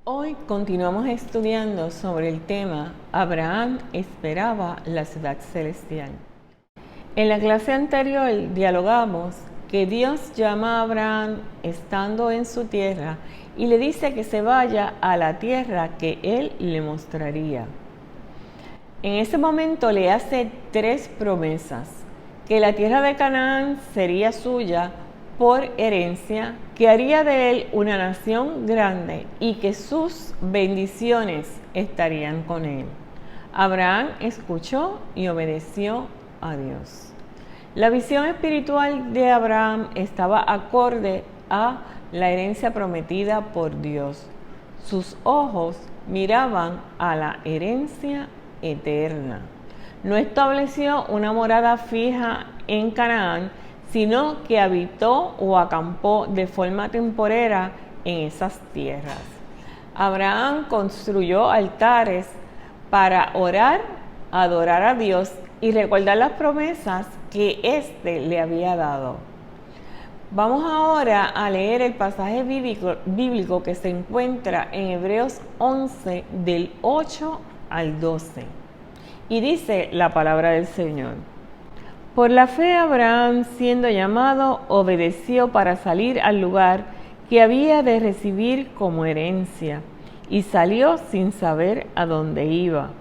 Hoy continuamos estudiando sobre el tema Abraham esperaba la ciudad celestial. En la clase anterior dialogamos que Dios llama a Abraham estando en su tierra y le dice que se vaya a la tierra que él le mostraría. En ese momento le hace 3 promesas: que la tierra de Canaán sería suya por herencia, que haría de él una nación grande y que sus bendiciones estarían con él. Abraham escuchó y obedeció a Dios. La visión espiritual de Abraham estaba acorde a la herencia prometida por Dios. Sus ojos miraban a la herencia eterna. No estableció una morada fija en Canaán, sino que habitó o acampó de forma temporera en esas tierras. Abraham construyó altares para orar, adorar a Dios y recordar las promesas que éste le había dado. Vamos ahora a leer el pasaje bíblico que se encuentra en Hebreos 11 del 8 al 12. Y dice la palabra del Señor: por la fe Abraham, siendo llamado, obedeció para salir al lugar que había de recibir como herencia, y salió sin saber a dónde iba.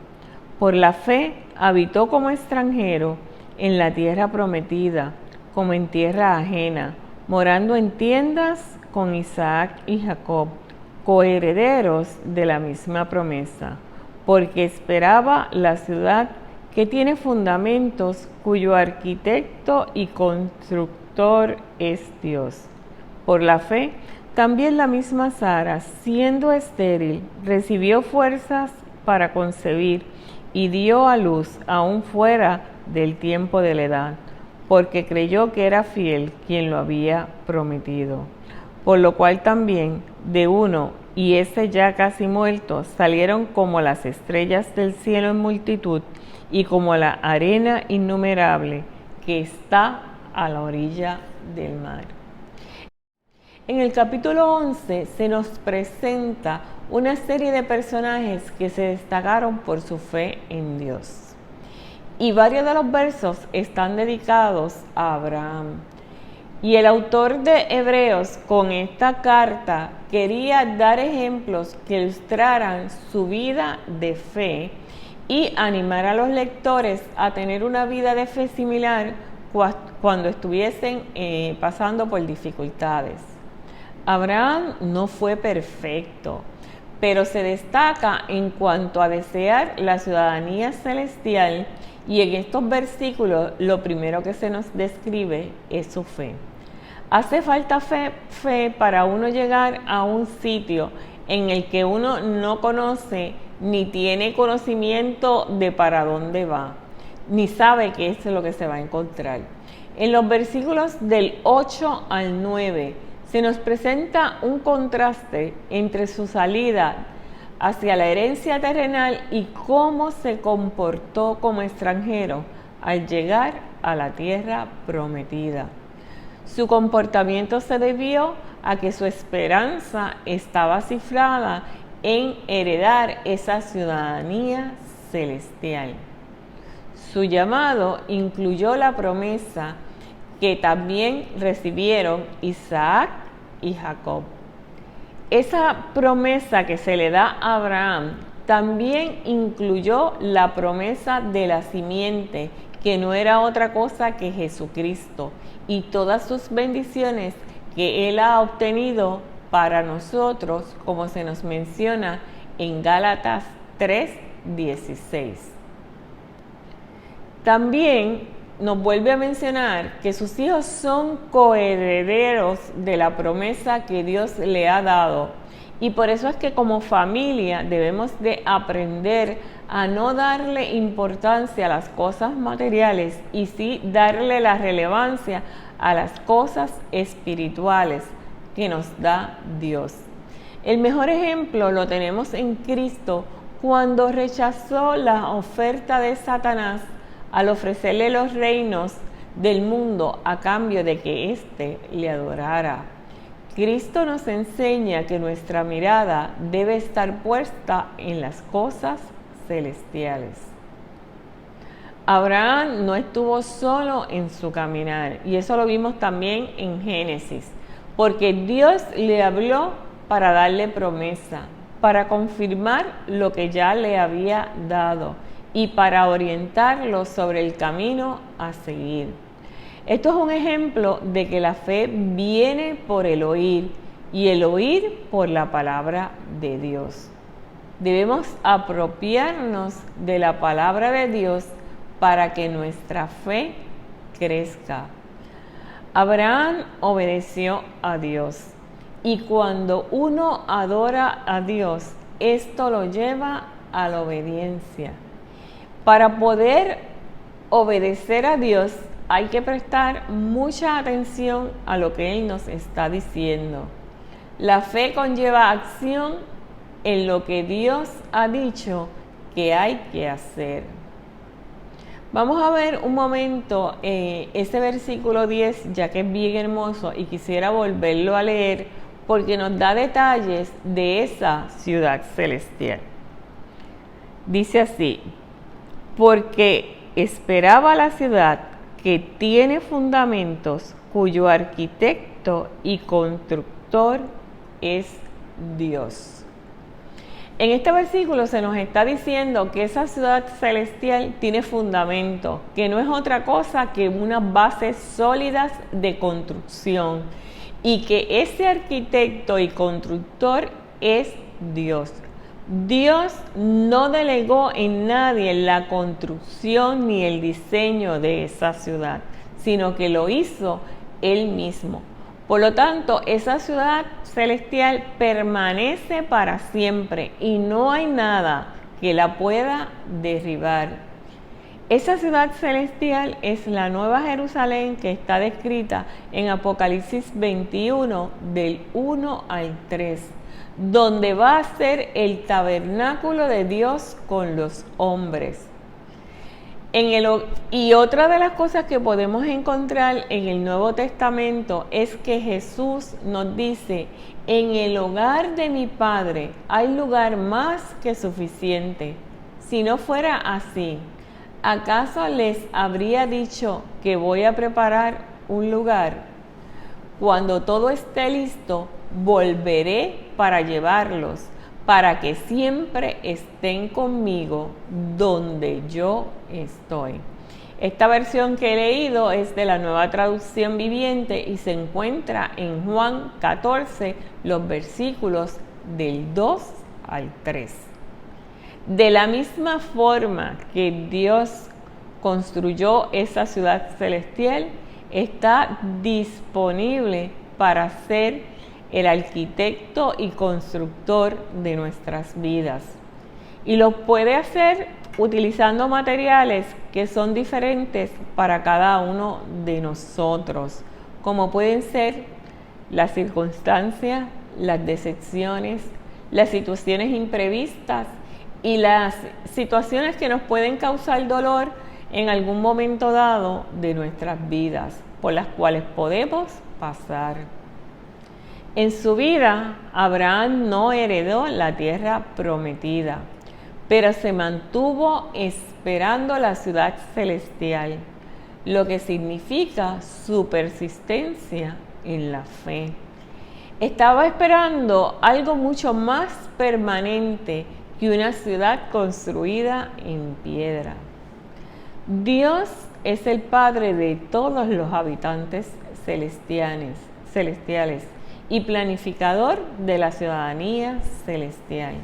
Por la fe habitó como extranjero en la tierra prometida, como en tierra ajena, morando en tiendas con Isaac y Jacob, coherederos de la misma promesa, porque esperaba la ciudad que tiene fundamentos, cuyo arquitecto y constructor es Dios. Por la fe, también la misma Sara, siendo estéril, recibió fuerzas para concebir y dio a luz aún fuera del tiempo de la edad, porque creyó que era fiel quien lo había prometido. Por lo cual también de uno, y ese ya casi muerto, salieron como las estrellas del cielo en multitud, y como la arena innumerable que está a la orilla del mar. En el capítulo 11 se nos presenta una serie de personajes que se destacaron por su fe en Dios. Y varios de los versos están dedicados a Abraham. Y el autor de Hebreos con esta carta quería dar ejemplos que ilustraran su vida de fe y animar a los lectores a tener una vida de fe similar cuando estuviesen pasando por dificultades. Abraham no fue perfecto, pero se destaca en cuanto a desear la ciudadanía celestial, y en estos versículos lo primero que se nos describe es su fe. Hace falta fe para uno llegar a un sitio en el que uno no conoce ni tiene conocimiento de para dónde va, ni sabe qué es lo que se va a encontrar. En los versículos del 8 al 9 se nos presenta un contraste entre su salida hacia la herencia terrenal y cómo se comportó como extranjero al llegar a la tierra prometida. Su comportamiento se debió a que su esperanza estaba cifrada en heredar esa ciudadanía celestial. Su llamado incluyó la promesa que también recibieron Isaac y Jacob. Esa promesa que se le da a Abraham también incluyó la promesa de la simiente, que no era otra cosa que Jesucristo, y todas sus bendiciones que Él ha obtenido para nosotros, como se nos menciona en Gálatas 3:16. También nos vuelve a mencionar que sus hijos son coherederos de la promesa que Dios le ha dado, y por eso es que como familia debemos de aprender a no darle importancia a las cosas materiales y sí darle la relevancia a las cosas espirituales que nos da Dios. El mejor ejemplo lo tenemos en Cristo, cuando rechazó la oferta de Satanás al ofrecerle los reinos del mundo a cambio de que éste le adorara. Cristo nos enseña que nuestra mirada debe estar puesta en las cosas celestiales. Abraham no estuvo solo en su caminar, y eso lo vimos también en Génesis, porque Dios le habló para darle promesa, para confirmar lo que ya le había dado y para orientarlo sobre el camino a seguir. Esto es un ejemplo de que la fe viene por el oír y el oír por la palabra de Dios. Debemos apropiarnos de la palabra de Dios para que nuestra fe crezca. Abraham obedeció a Dios, y cuando uno adora a Dios, esto lo lleva a la obediencia. Para poder obedecer a Dios, hay que prestar mucha atención a lo que Él nos está diciendo. La fe conlleva acción en lo que Dios ha dicho que hay que hacer. Vamos a ver un momento ese versículo 10, ya que es bien hermoso y quisiera volverlo a leer porque nos da detalles de esa ciudad celestial. Dice así: porque esperaba la ciudad que tiene fundamentos, cuyo arquitecto y constructor es Dios. En este versículo se nos está diciendo que esa ciudad celestial tiene fundamento, que no es otra cosa que unas bases sólidas de construcción, y que ese arquitecto y constructor es Dios. Dios no delegó en nadie la construcción ni el diseño de esa ciudad, sino que lo hizo Él mismo. Por lo tanto, esa ciudad celestial permanece para siempre y no hay nada que la pueda derribar. Esa ciudad celestial es la Nueva Jerusalén que está descrita en Apocalipsis 21 del 1 al 3, donde va a ser el tabernáculo de Dios con los hombres. Y otra de las cosas que podemos encontrar en el Nuevo Testamento es que Jesús nos dice: en el hogar de mi Padre hay lugar más que suficiente. Si no fuera así, ¿acaso les habría dicho que voy a preparar un lugar? Cuando todo esté listo, volveré para llevarlos, para que siempre estén conmigo donde yo estoy. Esta versión que he leído es de la Nueva Traducción Viviente y se encuentra en Juan 14, los versículos del 2 al 3. De la misma forma que Dios construyó esa ciudad celestial, está disponible para ser el arquitecto y constructor de nuestras vidas. Y lo puede hacer utilizando materiales que son diferentes para cada uno de nosotros, como pueden ser las circunstancias, las decepciones, las situaciones imprevistas y las situaciones que nos pueden causar dolor en algún momento dado de nuestras vidas, por las cuales podemos pasar. En su vida, Abraham no heredó la tierra prometida, pero se mantuvo esperando la ciudad celestial, lo que significa su persistencia en la fe. Estaba esperando algo mucho más permanente que una ciudad construida en piedra. Dios es el Padre de todos los habitantes celestiales y planificador de la ciudadanía celestial.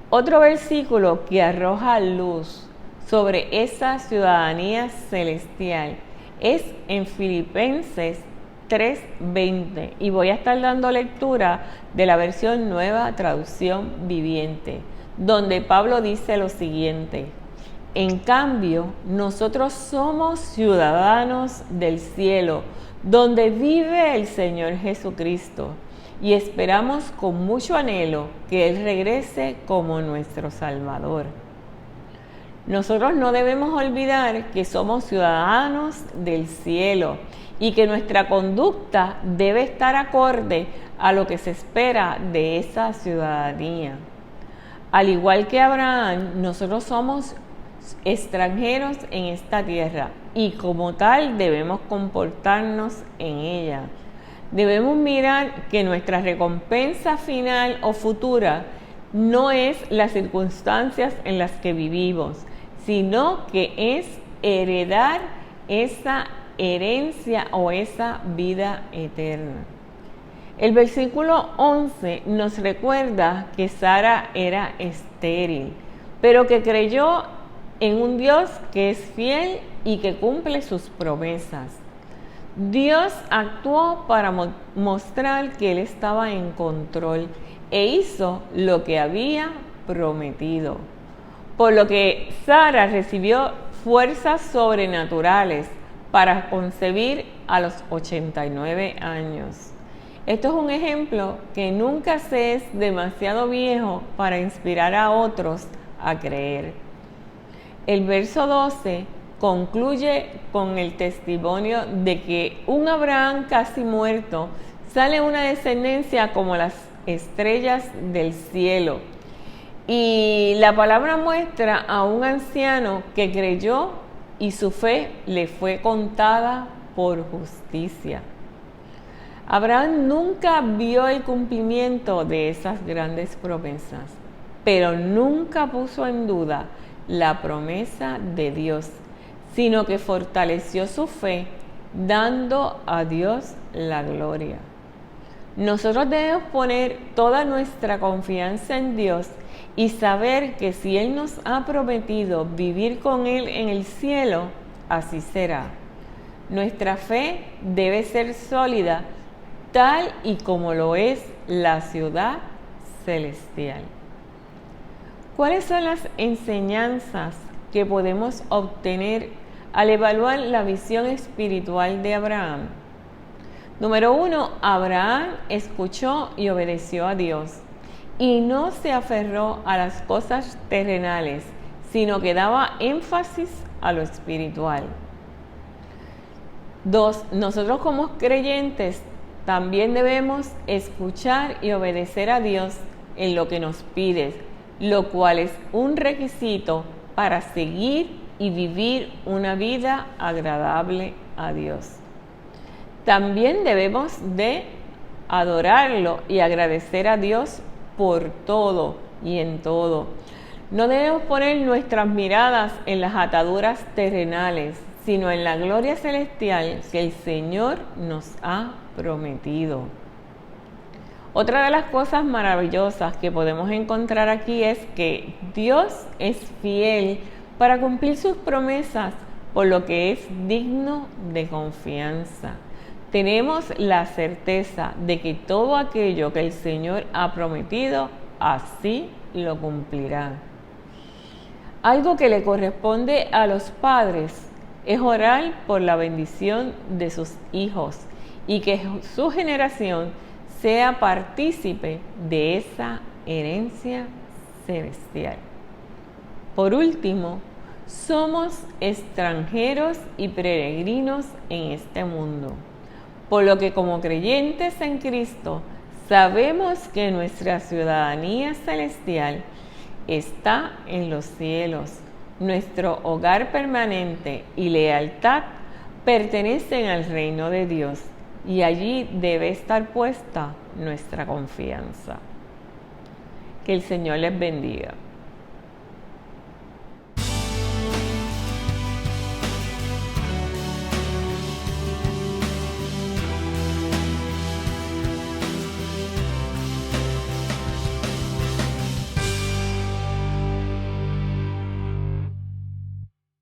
Otro versículo que arroja luz sobre esa ciudadanía celestial es en Filipenses 3:20, y voy a estar dando lectura de la versión Nueva Traducción Viviente, donde Pablo dice lo siguiente: en cambio, nosotros somos ciudadanos del cielo, donde vive el Señor Jesucristo, y esperamos con mucho anhelo que Él regrese como nuestro Salvador. Nosotros no debemos olvidar que somos ciudadanos del cielo y que nuestra conducta debe estar acorde a lo que se espera de esa ciudadanía. Al igual que Abraham, nosotros somos extranjeros en esta tierra y como tal debemos comportarnos en ella. Debemos mirar que nuestra recompensa final o futura no es las circunstancias en las que vivimos, sino que es heredar esa herencia o esa vida eterna. El versículo 11 nos recuerda que Sara era estéril, pero que creyó en un Dios que es fiel y que cumple sus promesas. Dios actuó para mostrar que Él estaba en control e hizo lo que había prometido, por lo que Sara recibió fuerzas sobrenaturales para concebir a los 89 años. Esto es un ejemplo que nunca se es demasiado viejo para inspirar a otros a creer. El verso 12 concluye con el testimonio de que un Abraham casi muerto sale una descendencia como las estrellas del cielo. Y la palabra muestra a un anciano que creyó y su fe le fue contada por justicia. Abraham nunca vio el cumplimiento de esas grandes promesas, pero nunca puso en duda la promesa de Dios, sino que fortaleció su fe, dando a Dios la gloria. Nosotros debemos poner toda nuestra confianza en Dios y saber que si Él nos ha prometido vivir con Él en el cielo, así será. Nuestra fe debe ser sólida, tal y como lo es la ciudad celestial. ¿Cuáles son las enseñanzas que podemos obtener al evaluar la visión espiritual de Abraham? Número 1, Abraham escuchó y obedeció a Dios y no se aferró a las cosas terrenales, sino que daba énfasis a lo espiritual. 2, nosotros como creyentes también debemos escuchar y obedecer a Dios en lo que nos pide, lo cual es un requisito para seguir y vivir una vida agradable a Dios. También debemos de adorarlo y agradecer a Dios por todo y en todo. No debemos poner nuestras miradas en las ataduras terrenales, sino en la gloria celestial que el Señor nos ha prometido. Otra de las cosas maravillosas que podemos encontrar aquí es que Dios es fiel para cumplir sus promesas, por lo que es digno de confianza. Tenemos la certeza de que todo aquello que el Señor ha prometido, así lo cumplirá. Algo que le corresponde a los padres es orar por la bendición de sus hijos y que su generación sea partícipe de esa herencia celestial. Por último, somos extranjeros y peregrinos en este mundo, por lo que como creyentes en Cristo sabemos que nuestra ciudadanía celestial está en los cielos. Nuestro hogar permanente y lealtad pertenecen al reino de Dios y allí debe estar puesta nuestra confianza. Que el Señor les bendiga.